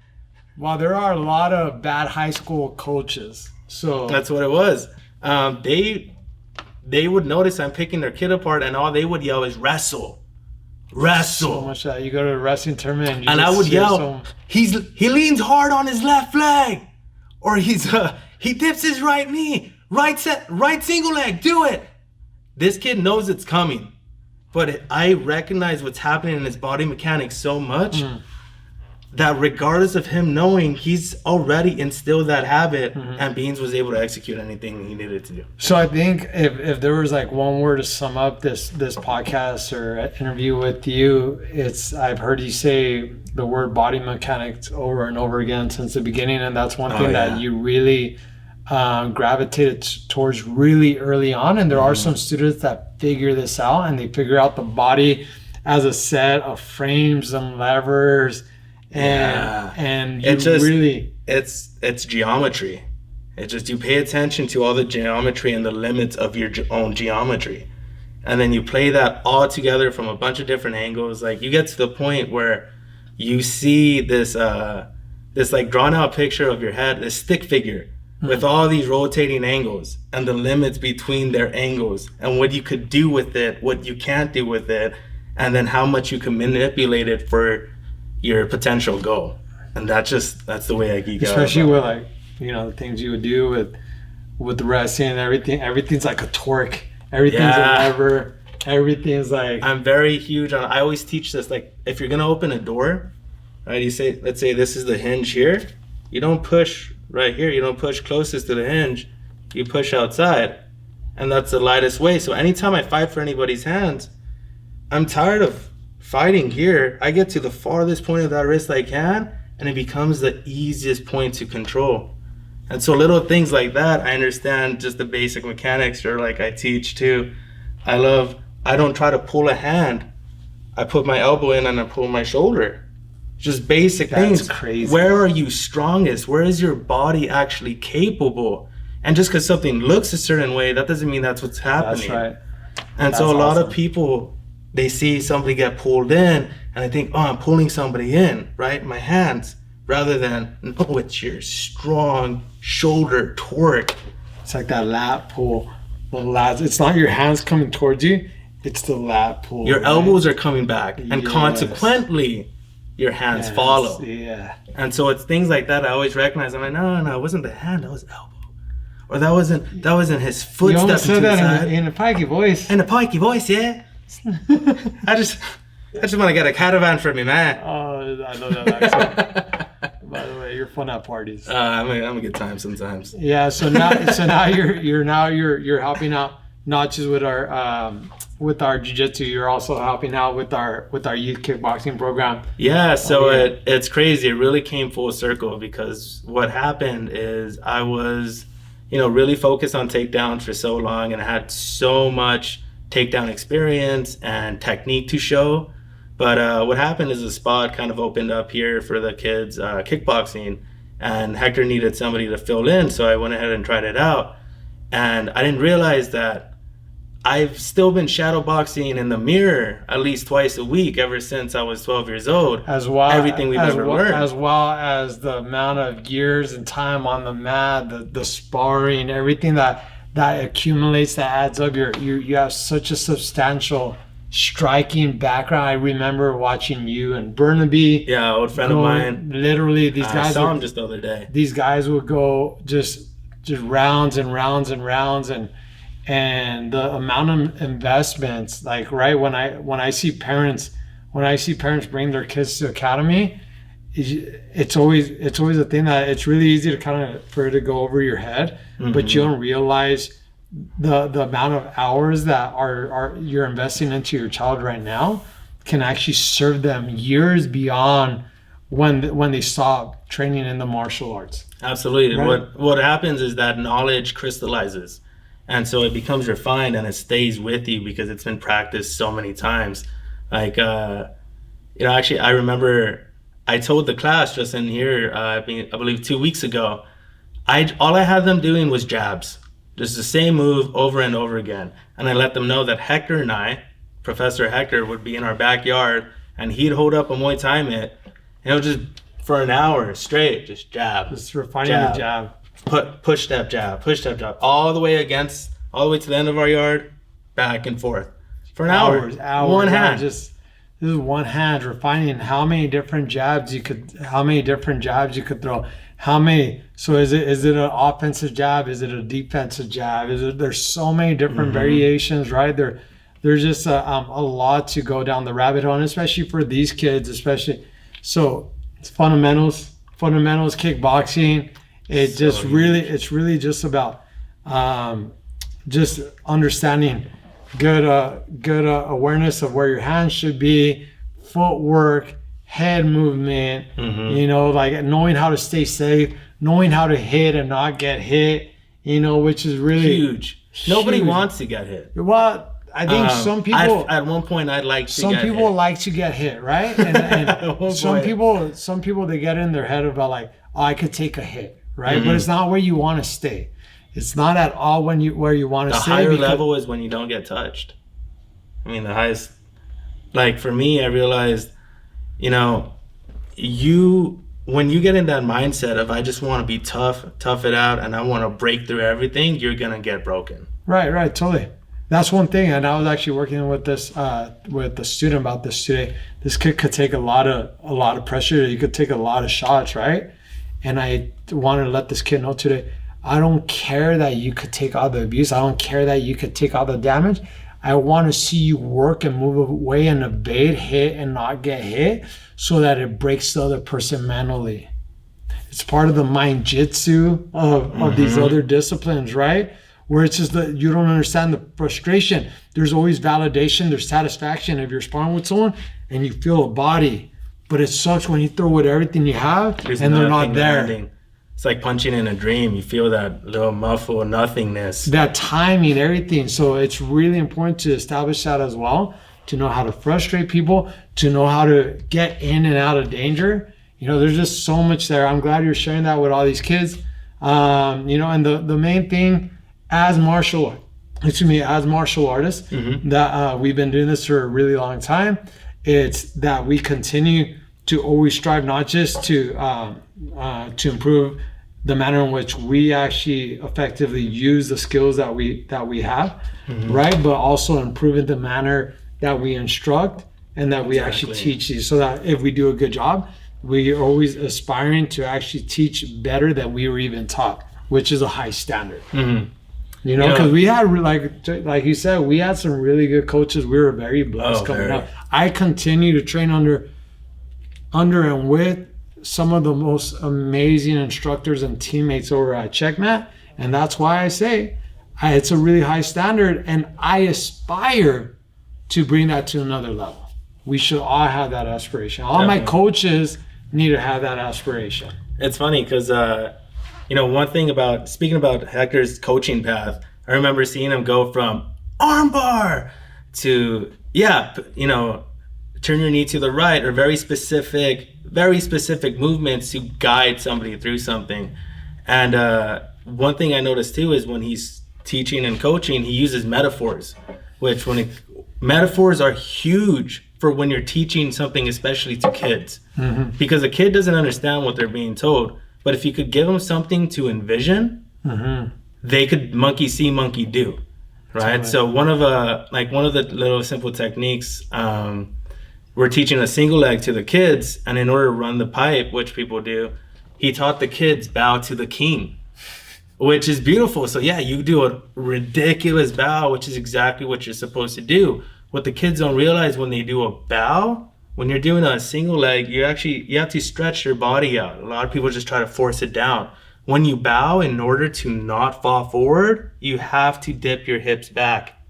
Well, there are a lot of bad high school coaches. So that's what it was. They would notice I'm picking their kid apart, and all they would yell is "wrestle, wrestle." So much that you go to a wrestling tournament, and I would yell, he leans hard on his left leg, or he dips his right knee, right single leg, do it. This kid knows it's coming, but I recognize what's happening in his body mechanics so much that regardless of him knowing, he's already instilled that habit, and Beans was able to execute anything he needed to do. So I think if there was like one word to sum up this podcast or interview with you, it's, I've heard you say the word body mechanics over and over again since the beginning, and that's one thing that you really gravitated towards really early on. And there are some students that figure this out, and they figure out the body as a set of frames and levers. And it's geometry. It's just, you pay attention to all the geometry and the limits of your own geometry, and then you play that all together from a bunch of different angles. Like, you get to the point where you see this like drawn out picture of your head, this stick figure with all these rotating angles and the limits between their angles, and what you could do with it, what you can't do with it, and then how much you can manipulate it for your potential goal. And that's the way I geek out. Especially with, like, the things you would do with the wrestling and everything's like a torque, everything's a lever, everything's like, I'm very huge on, I always teach this, like, if you're gonna open a door, right, let's say this is the hinge here, you don't push right here, you don't push closest to the hinge, you push outside, and that's the lightest way. So anytime I fight for anybody's hands, I'm tired of fighting here, I get to the farthest point of that wrist I can, and it becomes the easiest point to control. And so little things like that, I understand just the basic mechanics, or like I teach too. I don't try to pull a hand. I put my elbow in and I pull my shoulder. Just basic things. That's crazy. Where are you strongest? Where is your body actually capable? And just because something looks a certain way, that doesn't mean that's what's happening. That's right. And so a lot of people, they see somebody get pulled in, and I think, oh, I'm pulling somebody in, right? My hands, rather than, no, it's your strong shoulder torque. It's like that lat pull. It's not your hands coming towards you, it's the lat pull. Your elbows are coming back, and consequently, your hands follow. Yeah. And so it's things like that I always recognize. I'm like, no, it wasn't the hand, that was elbow. Or that wasn't his foot stepping to the side. You almost said that in a pikey voice. In a pikey voice, yeah. I just want to get a caravan for me, man. Oh, I love that accent. By the way, you're fun at parties. I'm a good time sometimes. Yeah. So now you're helping out not just with our jiu-jitsu. You're also helping out with our youth kickboxing program. Yeah. So it's crazy. It really came full circle, because what happened is I was, really focused on takedowns for so long, and I had so much takedown experience and technique to show. But what happened is a spot kind of opened up here for the kids kickboxing, and Hector needed somebody to fill in, so I went ahead and tried it out. And I didn't realize that I've still been shadow boxing in the mirror at least twice a week ever since I was 12 years old. As well, everything we've ever learned. As well as the amount of years and time on the mat, the sparring, everything that accumulates, that adds up. You have such a substantial striking background. I remember watching you and Burnaby. Yeah, old friend of mine. Literally, these guys. I saw him just the other day. These guys would go just rounds and rounds and rounds, and and the amount of investments, like, right, when I see parents bring their kids to academy, it's always a thing that it's really easy to kind of for it to go over your head, but you don't realize the amount of hours that are you're investing into your child right now can actually serve them years beyond when they stop training in the martial arts. Absolutely. Right? What happens is that knowledge crystallizes, and so it becomes refined and it stays with you because it's been practiced so many times. Like actually I remember I told the class just in here I believe 2 weeks ago, all I had them doing was jabs, just the same move over and over again, and I let them know that Hector and I, Professor Hector, would be in our backyard and he'd hold up a Muay Thai mitt, and it would just for an hour straight, just jab, just refining the jab, push step jab, all the way to the end of our yard, back and forth for an hour. One hand, this is one hand refining how many different jabs you could throw. So is it an offensive jab? Is it a defensive jab? There's so many different variations, right? There's just a lot to go down the rabbit hole, and especially for these kids, so it's fundamentals, kickboxing. It's really just about just understanding good awareness of where your hands should be, footwork, head movement, like knowing how to stay safe, knowing how to hit and not get hit, which is really huge. Nobody wants to get hit. Well, I think some people at one point like to get hit, right? And some people they get in their head about like, oh, I could take a hit, right? But it's not where you want to stay. It's not at all where you want to stay. The higher level is when you don't get touched. I mean, the highest, like for me, I realized, when you get in that mindset of I just want to be tough it out, and I want to break through everything, you're gonna get broken. Right, totally. That's one thing, and I was actually working with the student about this today. This kid could take a lot of pressure. He could take a lot of shots, right? And I wanted to let this kid know today, I don't care that you could take all the abuse. I don't care that you could take all the damage. I want to see you work and move away and evade, hit, and not get hit so that it breaks the other person mentally. It's part of the mind jitsu of these other disciplines, right? Where it's just that you don't understand the frustration. There's always validation, there's satisfaction if you're sparring with someone and you feel a body. But it sucks when you throw it everything you have and they're not there. Landing. It's like punching in a dream. You feel that little muffle nothingness. That timing, everything. So it's really important to establish that as well, to know how to frustrate people, to know how to get in and out of danger. There's just so much there. I'm glad you're sharing that with all these kids. And the main thing as martial artists, that we've been doing this for a really long time, it's that we continue to always strive not just to improve the manner in which we actually effectively use the skills that we have, right? But also improving the manner that we instruct and that we actually teach these, so that if we do a good job, we are always aspiring to actually teach better than we were even taught, which is a high standard. Because we had, like you said, we had some really good coaches. We were very blessed coming up. I continue to train under and with some of the most amazing instructors and teammates over at Checkmat, and that's why I say it's a really high standard, and I aspire to bring that to another level. We should all have that aspiration. All my coaches need to have that aspiration. It's funny because one thing speaking about Hector's coaching path, I remember seeing him go from armbar to turn your knee to the right, or very specific movements to guide somebody through something. And one thing I noticed too is when he's teaching and coaching, he uses metaphors, which metaphors are huge for when you're teaching something, especially to kids, because a kid doesn't understand what they're being told. But if you could give them something to envision, they could monkey see, monkey do, right? Totally. So one of the little simple techniques, we're teaching a single leg to the kids, and in order to run the pipe, which people do, he taught the kids bow to the king, which is beautiful. So yeah, you do a ridiculous bow, which is exactly what you're supposed to do. What the kids don't realize when they do a bow, when you're doing a single leg, you have to stretch your body out. A lot of people just try to force it down. When you bow, in order to not fall forward, you have to dip your hips back.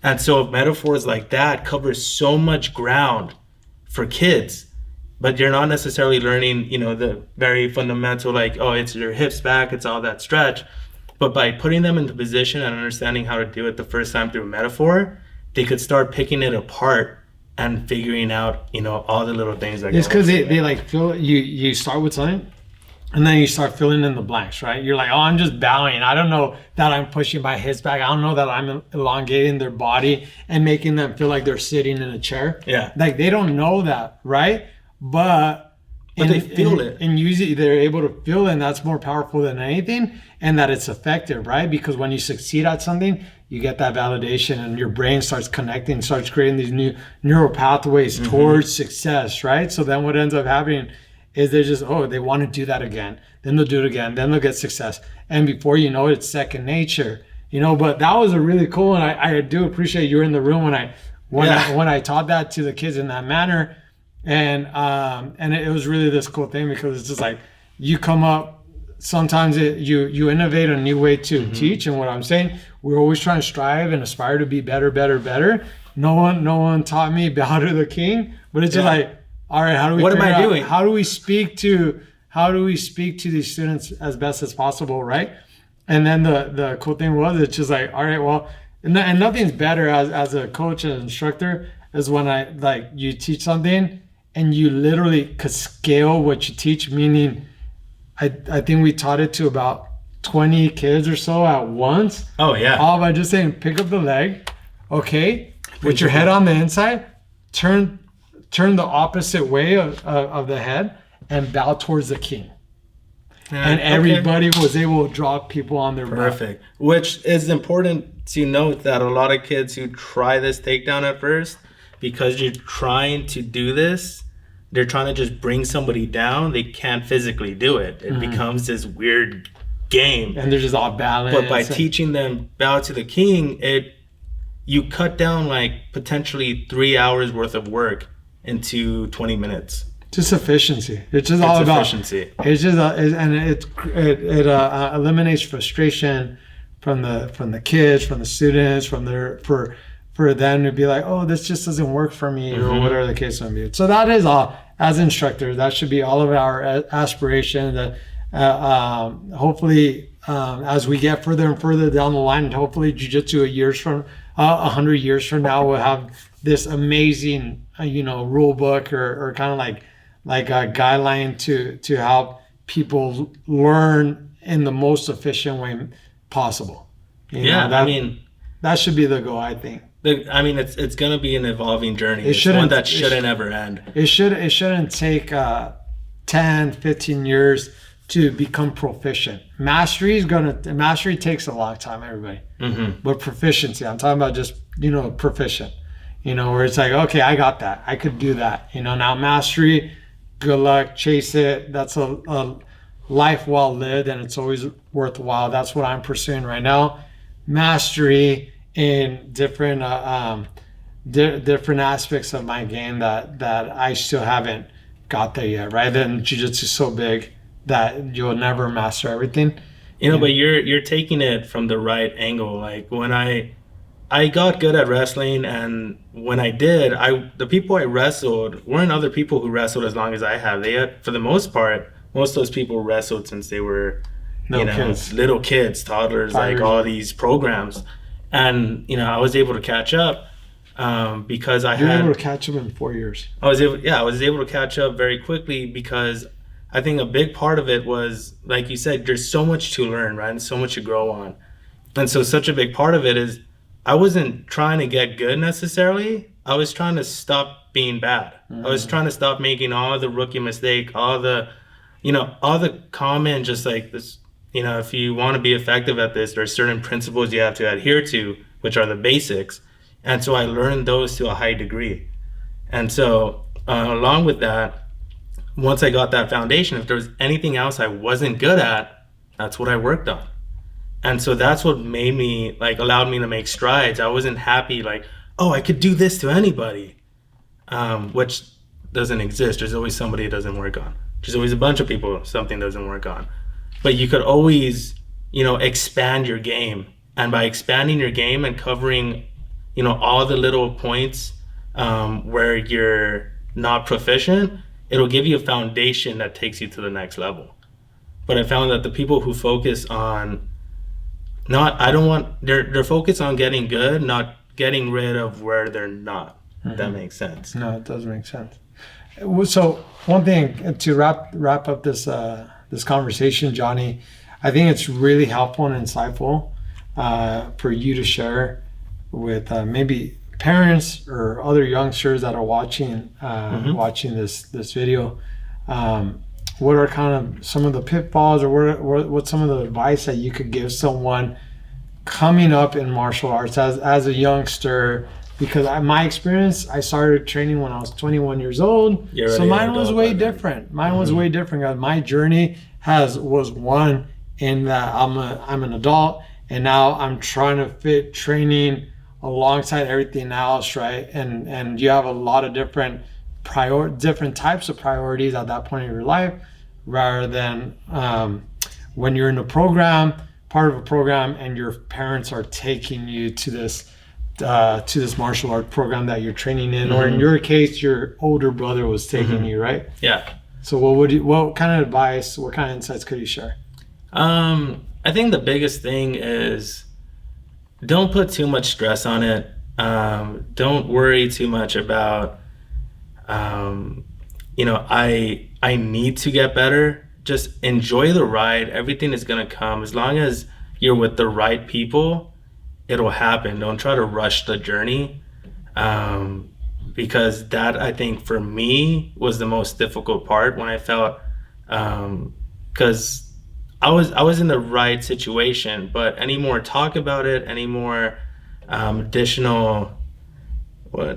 And so metaphors like that cover so much ground for kids, but you're not necessarily learning, the very fundamental, like, oh, it's your hips back, it's all that stretch. But by putting them into position and understanding how to do it the first time through metaphor, they could start picking it apart and figuring out, all the little things that it's because they like feel you start with something and then you start filling in the blanks, right? You're like, oh, I'm just bowing. I don't know that I'm pushing my hips back. I don't know that I'm elongating their body and making them feel like they're sitting in a chair. Yeah. Like they don't know that, right? But they feel it. And usually they're able to feel it, and that's more powerful than anything, and that it's effective, right? Because when you succeed at something, you get that validation and your brain starts connecting, starts creating these new neural pathways towards success, right? So then what ends up happening is they want to do that again. Then they'll do it again. Then they'll get success. And before you know it, it's second nature, but that was a really cool one. I do appreciate you were in the room when I taught that to the kids in that manner. And it was really this cool thing because it's just like you come up, sometimes you innovate a new way to teach. And what I'm saying, we're always trying to strive and aspire to be better. No one taught me bow to the king, but it's just like, all right, how do we what am I doing? How do we speak to these students as best as possible, right? And then the cool thing was, it's just like, all right, well, and nothing's better as a coach and instructor is when you teach something and you literally could scale what you teach, meaning I think we taught it to about 20 kids or so at once. Oh yeah. All by just saying, pick up the leg, okay, with your head on the inside, turn the opposite way of the head and bow towards the king. And everybody was able to drop people on their perfect back. Which is important to note that a lot of kids who try this takedown at first, because you're trying to do this, they're trying to just bring somebody down, they can't physically do it. It becomes this weird game. And they're just off balance. But by teaching them bow to the king, you cut down like potentially 3 hours worth of work into 20 minutes. Just efficiency. It's all about efficiency. It's just it eliminates frustration from the kids, from the students, for them to be like, oh, this just doesn't work for me, or whatever the case may be. So that is all. As instructors, that should be all of our aspiration. That hopefully, as we get further and further down the line, and hopefully Jiu-Jitsu 100 years from now, will have this amazing, rule book or kind of like a guideline to help people learn in the most efficient way possible. That should be the goal, I think. It's going to be an evolving journey. It's one that shouldn't ever end. It shouldn't take 10, 15 years to become proficient. Mastery takes a long time, everybody. But proficiency, I'm talking about just, proficient. Where it's like, okay, I got that. I could do that. Now mastery, good luck, chase it. That's a life well lived, and it's always worthwhile. That's what I'm pursuing right now. Mastery in different aspects of my game that I still haven't got there yet, right? Then Jiu-Jitsu is so big that you'll never master everything. But you're taking it from the right angle. Like when I got good at wrestling, and when I did, the people I wrestled weren't other people who wrestled as long as I have. They had, for the most part, most of those people wrestled since they were little kids, toddlers, like all these programs. And, I was able to catch up because You were able to catch up in 4 years. I was able to catch up very quickly because I think a big part of it was, like you said, there's so much to learn, right? And so much to grow on. And so such a big part of it is I wasn't trying to get good necessarily. I was trying to stop being bad. I was trying to stop making all the rookie mistake, all the common, just like this, if you want to be effective at this, there are certain principles you have to adhere to, which are the basics. And so I learned those to a high degree. And so along with that, once I got that foundation, if there was anything else I wasn't good at, that's what I worked on. And so that's what made me, like, allowed me to make strides. I wasn't happy, like, oh, I could do this to anybody, which doesn't exist. There's always somebody it doesn't work on. There's always a bunch of people something doesn't work on. But you could always, expand your game. And by expanding your game and covering, all the little points where you're not proficient, it'll give you a foundation that takes you to the next level. But I found that the people who focus on they're focused on getting good, not getting rid of where they're not. If that makes sense. No, it does make sense. So one thing to wrap up this conversation, Johnny, I think it's really helpful and insightful for you to share with maybe parents or other youngsters that are watching this video. What are kind of some of the pitfalls, or what's some of the advice that you could give someone coming up in martial arts as a youngster? Because my experience, I started training when I was 21 years old. So mine was way different. Mine was way different. My journey was one in that I'm an adult, and now I'm trying to fit training alongside everything else, right? And you have a lot of different types of priorities at that point in your life, rather than when you're in a program, part of a program, and your parents are taking you to this martial art program that you're training in, or in your case, your older brother was taking you, right? Yeah. So what kind of advice, what kind of insights could you share? I think the biggest thing is don't put too much stress on it. Don't worry too much about, I need to get better. Just enjoy the ride. Everything is going to come. As long as you're with the right people, it'll happen. Don't try to rush the journey. Because that, I think, for me, was the most difficult part when I felt, because I was in the right situation, but any more talk about it, any more additional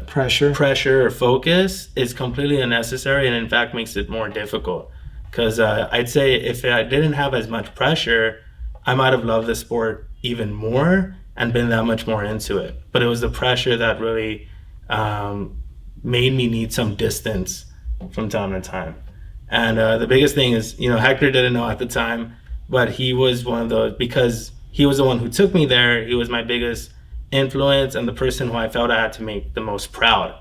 pressure or focus is completely unnecessary, and in fact makes it more difficult. Because I'd say if I didn't have as much pressure, I might have loved the sport even more and been that much more into it. But it was the pressure that really made me need some distance from time to time. And the biggest thing is, Hector didn't know at the time, but he was one of those, because he was the one who took me there. He was my biggest influence and the person who I felt I had to make the most proud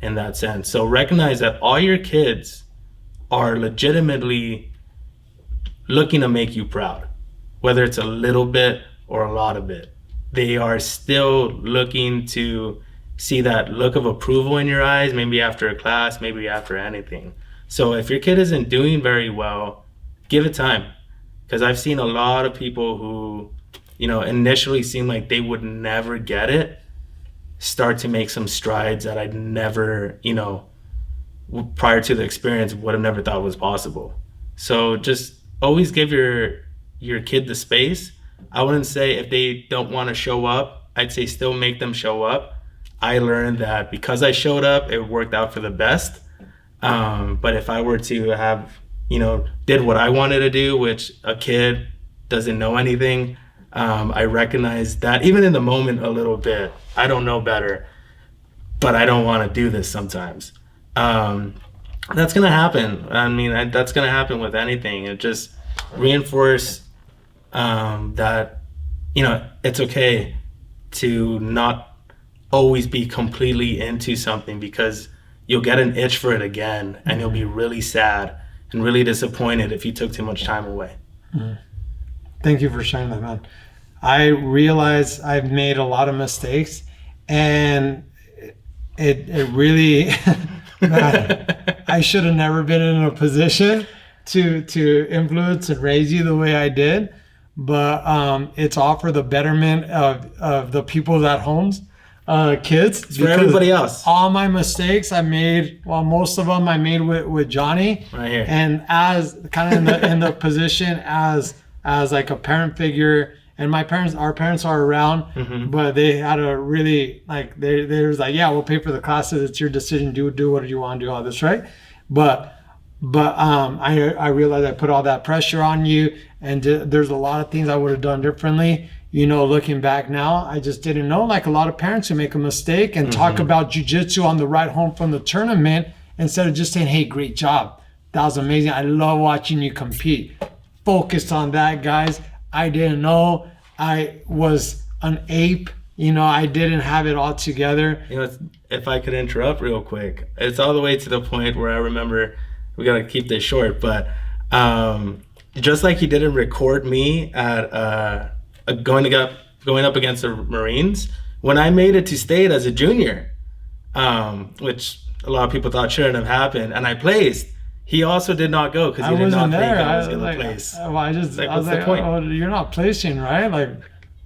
in that sense. So recognize that all your kids are legitimately looking to make you proud, whether it's a little bit or a lot of it. They are still looking to see that look of approval in your eyes, maybe after a class, maybe after anything. So if your kid isn't doing very well, give it time. Because I've seen a lot of people who, initially seemed like they would never get it, start to make some strides that I'd never, prior to the experience, would have never thought was possible. So just always give your kid the space. I wouldn't say if they don't want to show up, I'd say still make them show up. I learned that because I showed up, it worked out for the best. But if I were to have, did what I wanted to do, which a kid doesn't know anything, I recognize that even in the moment a little bit, I don't know better, but I don't want to do this sometimes. That's going to happen. I mean, that's going to happen with anything. It just reinforce that, it's okay to not always be completely into something, because you'll get an itch for it again, and you'll be really sad and really disappointed if you took too much time away. Thank you for sharing that, man. I realize I've made a lot of mistakes, and it really I should have never been in a position to influence and raise you the way I did, but it's all for the betterment of the people at homes. Kids. It's for everybody else. All my mistakes I made, most of them I made with Johnny. Right here. And as kind of in the position as like a parent figure, and our parents are around, but they had a really, like, they was like, yeah, we'll pay for the classes. It's your decision. Do what you want to do, all this, right? But But I realized I put all that pressure on you, and there's a lot of things I would have done differently. You know, looking back now, I just didn't know. Like a lot of parents who make a mistake and talk about jiu-jitsu on the ride home from the tournament instead of just saying, hey, great job. That was amazing. I love watching you compete. Focused on that, guys. I didn't know. I was an ape. You know, I didn't have it all together. You know, if I could interrupt real quick, it's all the way to the point where I remember, we got to keep this short, but just like he didn't record me at going up against the Marines, when I made it to state as a junior, which a lot of people thought shouldn't have happened, and I placed, he also did not go because he did not think I was going to place. I was like, oh, you're not placing, right? Like,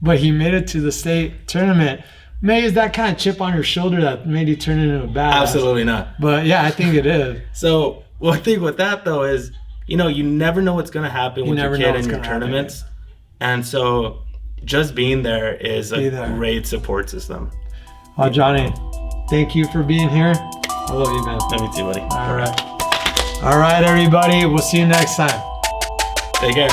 but he made it to the state tournament. Maybe it's that kind of chip on your shoulder that made you turn into a badass. Absolutely not. But yeah, I think it is. So one thing with that though is, you know, you never know what's going to happen with your kid in your tournaments. Happen. And so just being there is a great support system. Oh, Johnny, thank you for being here. I love you, man. Love you too, buddy. All right. All right, everybody. We'll see you next time. Take care.